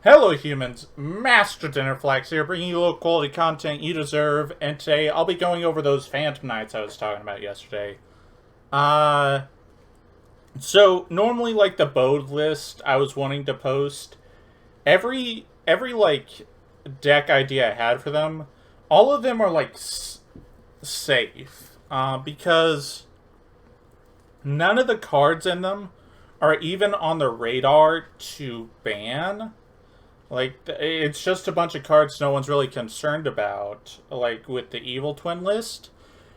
Hello humans, Master Dinnerflax here, bringing you low quality content you deserve, and today I'll be going over those Phantom Nights I was talking about yesterday. Uh, so normally like the BODE list I was wanting to post, every like deck idea I had for them, all of them are like safe, because none of the cards in them are even on the radar to ban. Like, it's just a bunch of cards no one's really concerned about, like with the Evil Twin list.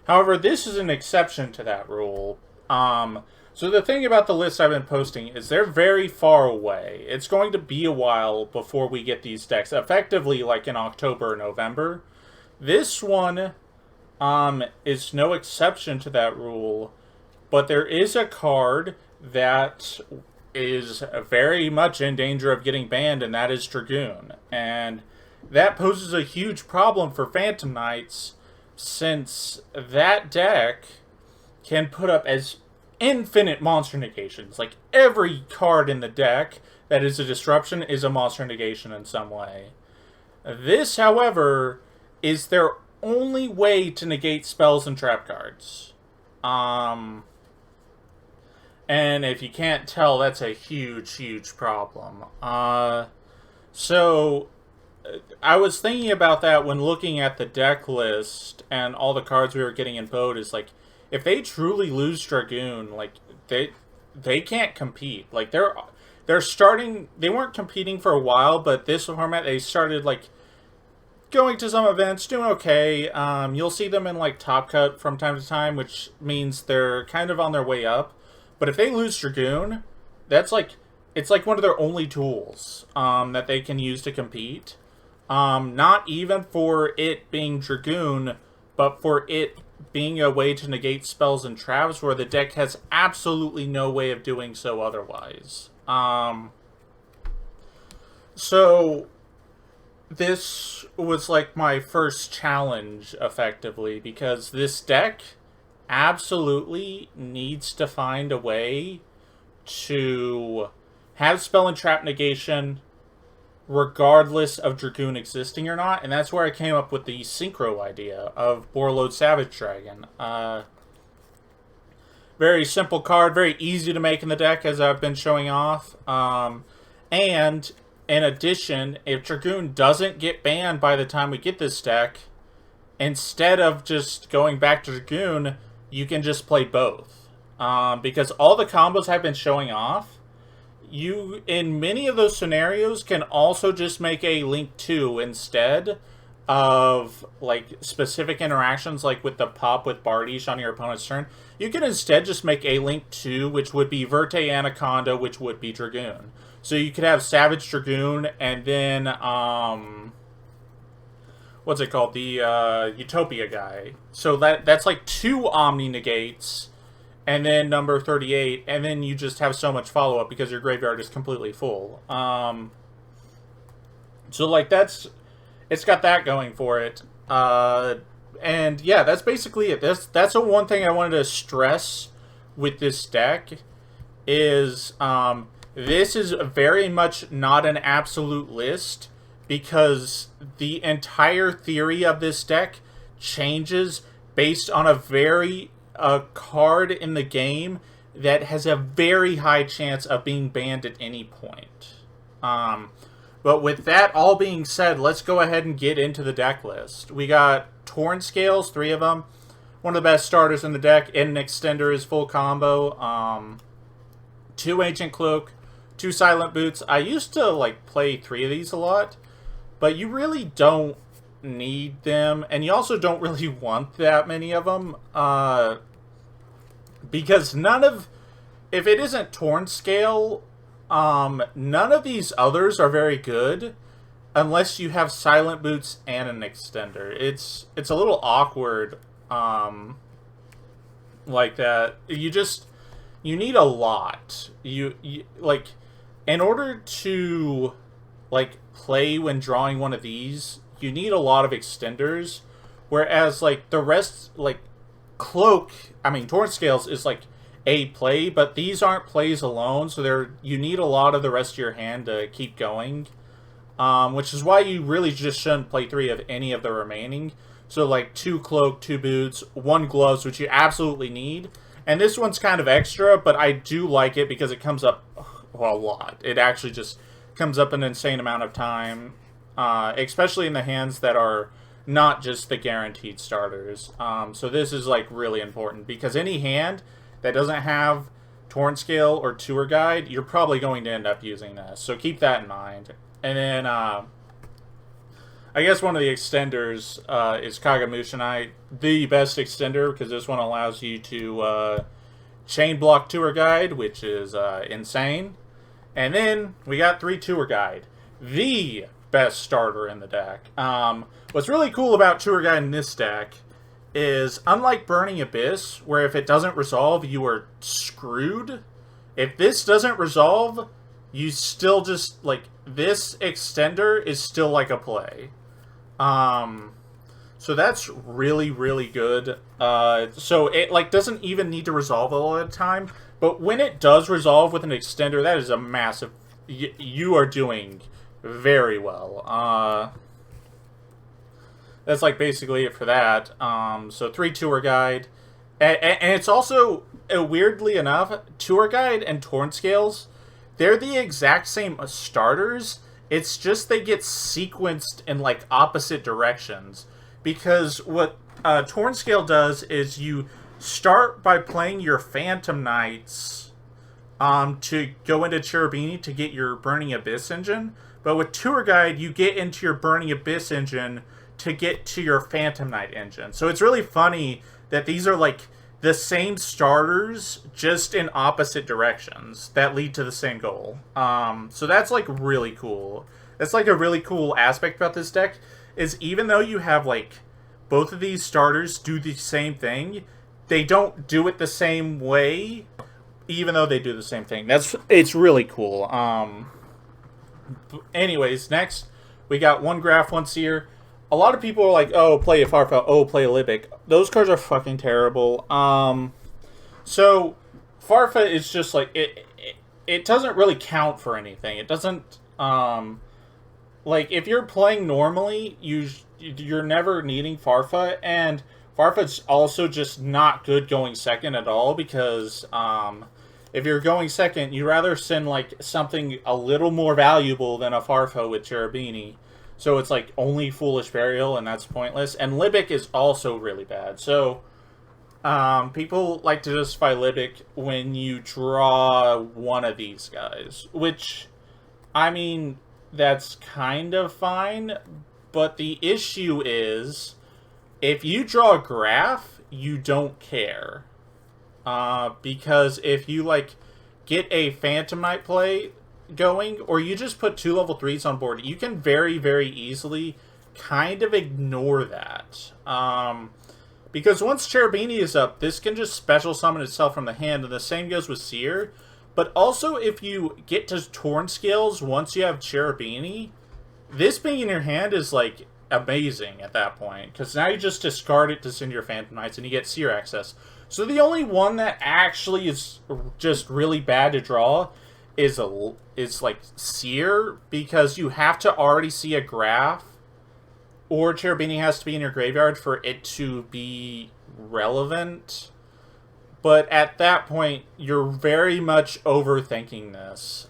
However, this is an exception to that rule. So the thing about the list I've been posting is they're very far away. It's going to be a while before we get these decks, effectively like in October or November. This one, is no exception to that rule, but there is a card that is very much in danger of getting banned, and that is Dragoon. And that poses a huge problem for Phantom Knights, since that deck can put up as infinite monster negations. Like, every card in the deck that is a disruption is a monster negation in some way. This, however, is their only way to negate spells and trap cards. And if you can't tell, that's a huge, huge problem. So I was thinking about that when looking at the deck list and all the cards we were getting in BODE. Is like, if they truly lose Dragoon, like they can't compete. Like they're starting. They weren't competing for a while, but this format they started like going to some events, doing okay. You'll see them in like Top Cut from time to time, which means they're kind of on their way up. But if they lose Dragoon, that's like, it's like one of their only tools that they can use to compete. Not even for it being Dragoon, but for it being a way to negate spells and traps where the deck has absolutely no way of doing so otherwise. So this was like my first challenge, effectively, because this deck absolutely needs to find a way to have spell and trap negation regardless of Dragoon existing or not, and that's where I came up with the Synchro idea of Borrel Savage Dragon. Very simple card, very easy to make in the deck, as I've been showing off. And in addition, if Dragoon doesn't get banned by the time we get this deck, instead of just going back to Dragoon, you can just play both. Because all the combos I've been showing off, you, in many of those scenarios, can also just make a Link 2 instead of, like, specific interactions, like with the pop with Bardiche on your opponent's turn. You can instead just make a Link 2, which would be Verte Anaconda, which would be Dragoon. So you could have Savage Dragoon, and then, what's it called? The Utopia guy. So that's like 2 Omni negates, and then number 38, and then you just have so much follow-up because your graveyard is completely full. So like it's got that going for it. And yeah, that's basically it. That's the one thing I wanted to stress with this deck is this is very much not an absolute list, because the entire theory of this deck changes based on a card in the game that has a very high chance of being banned at any point. But with that all being said, let's go ahead and get into the deck list. We got Torn Scales, 3 of them. One of the best starters in the deck. In an Extender is full combo. 2 Ancient Cloak, 2 Silent Boots. I used to like play 3 of these a lot, but you really don't need them, and you also don't really want that many of them, because if it isn't Torn Scale, none of these others are very good unless you have Silent Boots and an Extender. It's a little awkward, like that. You need a lot. You like, in order to like play when drawing one of these, you need a lot of extenders, whereas like the rest, like Torn Scales is like a play, but these aren't plays alone, so you need a lot of the rest of your hand to keep going. which is why you really just shouldn't play 3 of any of the remaining. So like 2 cloak, 2 boots, 1 gloves, which you absolutely need. And this one's kind of extra, but I do like it because it comes up a lot. It actually just comes up an insane amount of time, especially in the hands that are not just the guaranteed starters. So this is like really important because any hand that doesn't have Torn Scale or Tour Guide, you're probably going to end up using this. So keep that in mind. And then I guess one of the extenders is Kagamushinai, the best extender, because this one allows you to chain block Tour Guide, which is insane. And then we got 3 Tour Guide, the best starter in the deck. What's really cool about Tour Guide in this deck is, unlike Burning Abyss, where if it doesn't resolve, you are screwed, if this doesn't resolve, you still just, like, this extender is still like a play. So that's really, really good. So it, like, doesn't even need to resolve all the time, but when it does resolve with an extender, that is a massive... You are doing very well. That's, like, basically it for that. So 3 Tour Guide. And it's also, weirdly enough, Tour Guide and Torn Scales, they're the exact same starters. It's just they get sequenced in, like, opposite directions. Because what Torn Scale does is you start by playing your Phantom Knights to go into Cherubini to get your Burning Abyss engine. But with Tour Guide, you get into your Burning Abyss engine to get to your Phantom Knight engine. So it's really funny that these are, like, the same starters, just in opposite directions that lead to the same goal. So that's, like, really cool. That's, like, a really cool aspect about this deck, is even though you have, like, both of these starters do the same thing, they don't do it the same way, even though they do the same thing. It's really cool. Anyways, next, we got 1 Graph, 1 Seer. A lot of people are like, oh, play a Farfa, oh, play a Libic. Those cards are fucking terrible. So, Farfa is just like, it doesn't really count for anything. It doesn't, like, if you're playing normally, you're never needing Farfa, and Farfa's also just not good going second at all, because, if you're going second, you'd rather send, like, something a little more valuable than a Farfa with Cherubini. So it's, like, only Foolish Burial, and that's pointless. And Libic is also really bad. So, people like to justify Libic when you draw one of these guys. Which, I mean, that's kind of fine. But the issue is, if you draw a Graph, you don't care. Because if you, like, get a Phantom Knight play going, or you just put 2 level 3s on board, you can very, very easily kind of ignore that. Because once Cherubini is up, this can just special summon itself from the hand, and the same goes with Seer. But also, if you get to Torn Scales once you have Cherubini, this being in your hand is, like, amazing at that point, because now you just discard it to send your Phantom Knights, and you get Seer access. So the only one that actually is just really bad to draw is like Seer, because you have to already see a Graph, or Cherubini has to be in your graveyard for it to be relevant. But at that point, you're very much overthinking this,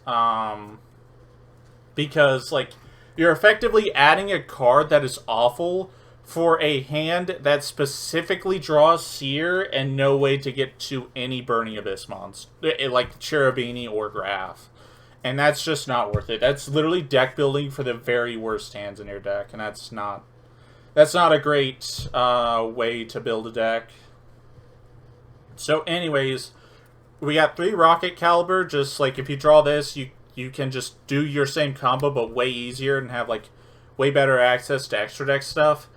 because, like, you're effectively adding a card that is awful for a hand that specifically draws Seer and no way to get to any Burning Abyss monster, like Cherubini or Graph. And that's just not worth it. That's literally deck building for the very worst hands in your deck, and that's not a great way to build a deck. So anyways, we got 3 Rocket Caliber. Just, like, if you draw this, you can just do your same combo, but way easier, and have, like, way better access to extra deck stuff.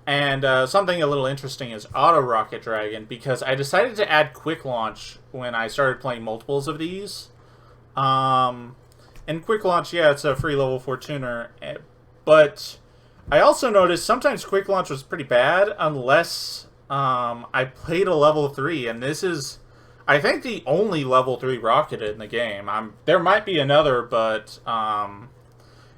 And something a little interesting is Auto Rocket Dragon, because I decided to add Quick Launch when I started playing multiples of these. And Quick Launch, yeah, it's a free level 4 tuner, but I also noticed sometimes Quick Launch was pretty bad unless I played a level 3, and this is, I think, the only level 3 rocket in the game. There might be another, but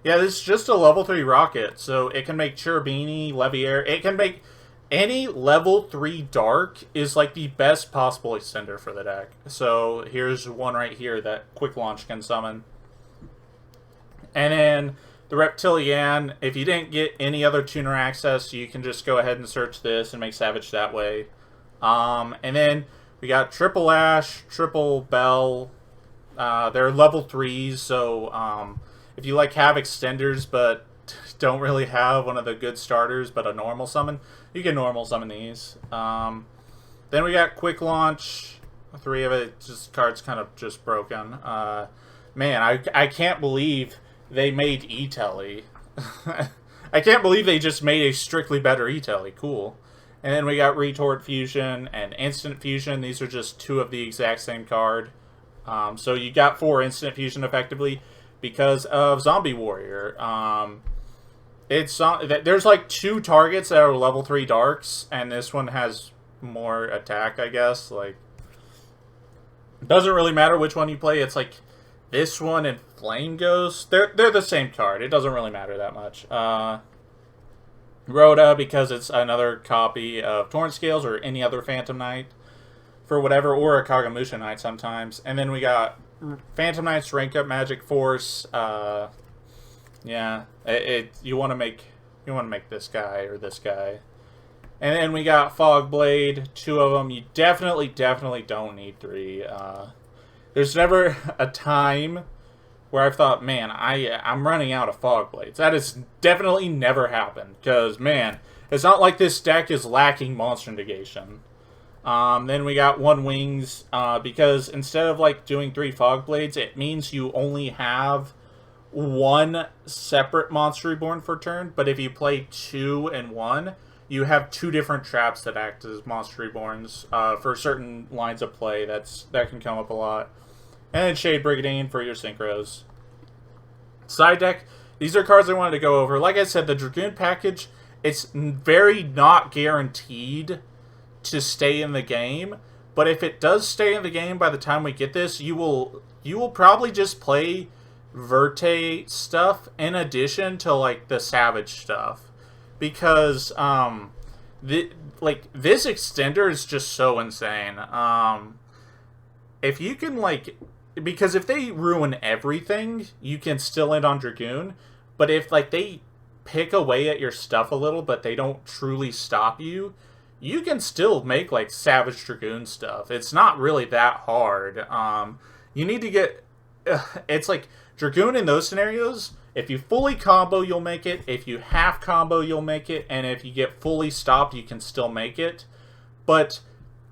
Yeah, this is just a level 3 rocket, so it can make Cherubini, Leviair. It can make any level 3 dark is like the best possible extender for the deck. So here's one right here that Quick Launch can summon. And then the Reptilian, if you didn't get any other tuner access, you can just go ahead and search this and make Savage that way. And then we got Triple Ash, Triple Bell. They're level 3s, so if you like have extenders but don't really have one of the good starters but a normal summon, you can normal summon these. Then we got Quick Launch. 3 of it, just cards kind of just broken. Man, I can't believe they made E-Telly. I can't believe they just made a strictly better E-Telly. Cool. And then we got Retort Fusion and Instant Fusion. These are just 2 of the exact same card. So you got 4 Instant Fusion effectively because of Zombie Warrior. There's like 2 targets that are level 3 darks, and this one has more attack, I guess. Like, doesn't really matter which one you play. It's like this one and Flame Ghost. They're the same card. It doesn't really matter that much. Rhoda, because it's another copy of Torrent Scales or any other Phantom Knight for whatever, or a Kagamusha Knight sometimes. And then we got Phantom Knight's Rank Up Magic Force. Yeah, you want to make this guy or this guy. And then we got Fog Blade, 2 of them. You definitely don't need 3. There's never a time where I've thought, man, I'm running out of Fog Blades. That has definitely never happened. Because, man, it's not like this deck is lacking monster negation. Then we got 1 Wings, because instead of like doing 3 Fog Blades, it means you only have 1 separate Monster Reborn for turn. But if you play 2 and 1, you have 2 different traps that act as Monster Reborns for certain lines of play. That can come up a lot. And then Shade Brigandine for your synchros. Side deck, these are cards I wanted to go over. Like I said, the Dragoon package, it's very not guaranteed to stay in the game. But if it does stay in the game by the time we get this, you will probably just play Verte stuff in addition to like the Savage stuff. Because this extender is just so insane. If you can like, because if they ruin everything, you can still end on Dragoon. But if like they pick away at your stuff a little, but they don't truly stop you, you can still make like Savage Dragoon stuff. It's not really that hard. You need to get, it's like Dragoon in those scenarios. If you fully combo, you'll make it. If you half combo, you'll make it. And if you get fully stopped, you can still make it. But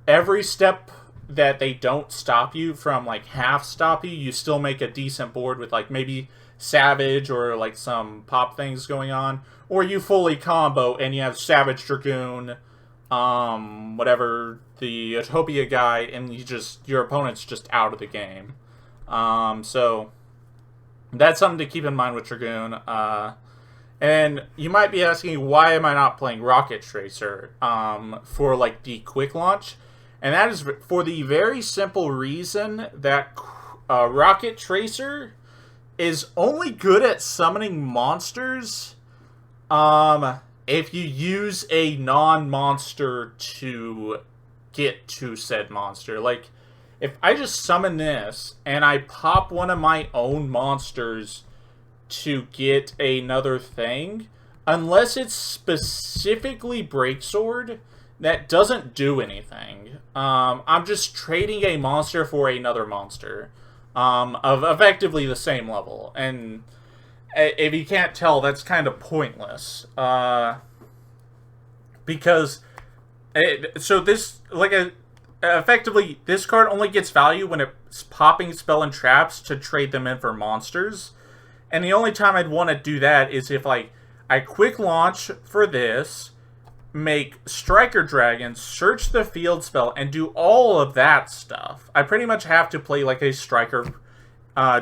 every step that they don't stop you from like half stop you, you still make a decent board with like maybe Savage or like some pop things going on. Or you fully combo and you have Savage Dragoon, whatever, the Utopia guy, and your opponent's just out of the game. So that's something to keep in mind with Dragoon. And you might be asking, why am I not playing Rocket Tracer for like the quick launch? And that is for the very simple reason that Rocket Tracer is only good at summoning monsters if you use a non-monster to get to said monster. Like, if I just summon this and I pop one of my own monsters to get another thing, unless it's specifically Breaksword, that doesn't do anything. I'm just trading a monster for another monster of effectively the same level. And if you can't tell, that's kind of pointless. Because effectively, this card only gets value when it's popping spell and traps to trade them in for monsters. And the only time I'd want to do that is if I quick launch for this, make Striker Dragon, search the field spell, and do all of that stuff. I pretty much have to play like a Striker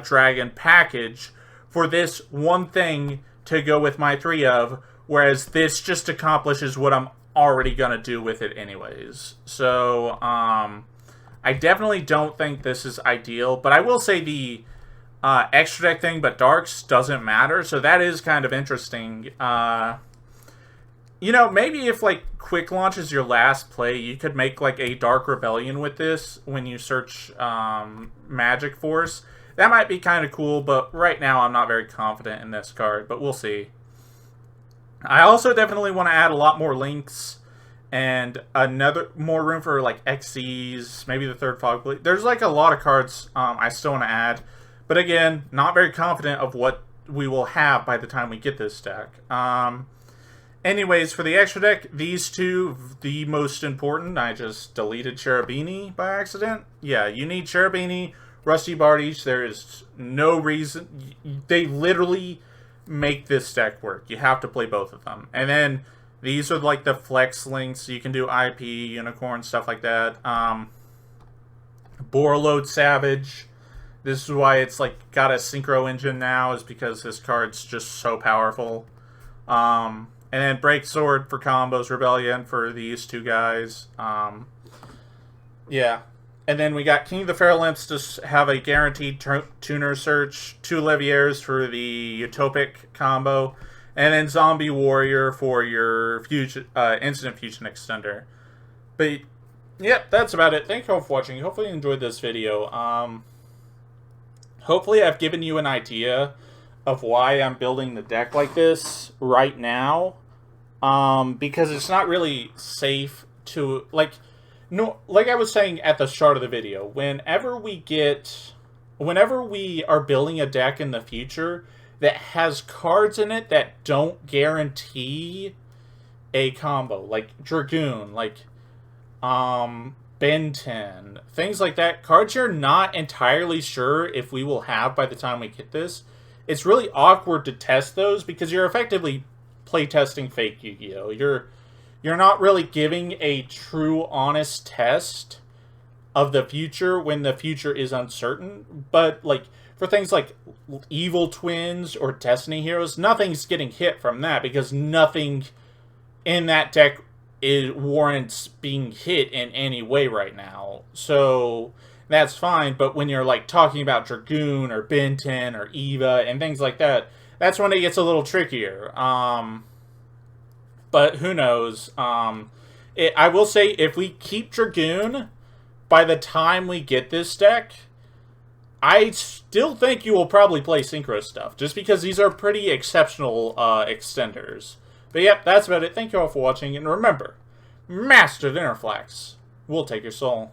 Dragon package for this one thing to go with my 3 of, whereas this just accomplishes what I'm already going to do with it anyways. So, I definitely don't think this is ideal, but I will say the extra deck thing, but darks doesn't matter. So that is kind of interesting. You know, maybe if, like, Quick Launch is your last play, you could make, like, a Dark Rebellion with this when you search Magic Force. That might be kind of cool, but right now I'm not very confident in this card, but we'll see. I also definitely want to add a lot more links and more room for, like, XCs, maybe the third Fog Blade. There's, like, a lot of cards I still want to add, but again, not very confident of what we will have by the time we get this deck. Anyways, for the extra deck, these two, the most important. I just deleted Cherubini by accident. Yeah, you need Cherubini, Rusty Bardiche. There is no reason. They literally make this deck work. You have to play both of them. And then these are like the flex links. You can do IP, Unicorn, stuff like that. Borrel Savage. This is why it's like got a Synchro engine now, is because this card's just so powerful. And then Break Sword for combos, Rebellion for these two guys. Yeah. And then we got King of the Feral Imps to have a guaranteed tuner search, 2 Leviers for the Utopic combo, and then Zombie Warrior for your fusion, Instant Fusion Extender. But, yep, that's about it. Thank you all for watching. Hopefully you enjoyed this video. Hopefully I've given you an idea of why I'm building the deck like this right now, because it's not really safe to, like I was saying at the start of the video, whenever we are building a deck in the future that has cards in it that don't guarantee a combo, like Dragoon, like Ben 10, things like that, cards you're not entirely sure if we will have by the time we get this, it's really awkward to test those because you're effectively playtesting fake Yu-Gi-Oh! You're not really giving a true, honest test of the future when the future is uncertain. But, like, for things like Evil Twins or Destiny Heroes, nothing's getting hit from that because nothing in that deck warrants being hit in any way right now. So that's fine, but when you're, like, talking about Dragoon or Ben 10 or Eva and things like that, that's when it gets a little trickier. But who knows? I will say, if we keep Dragoon by the time we get this deck, I still think you will probably play Synchro stuff, just because these are pretty exceptional extenders. But yep, that's about it. Thank you all for watching, and remember, Master Dinnerflax will take your soul.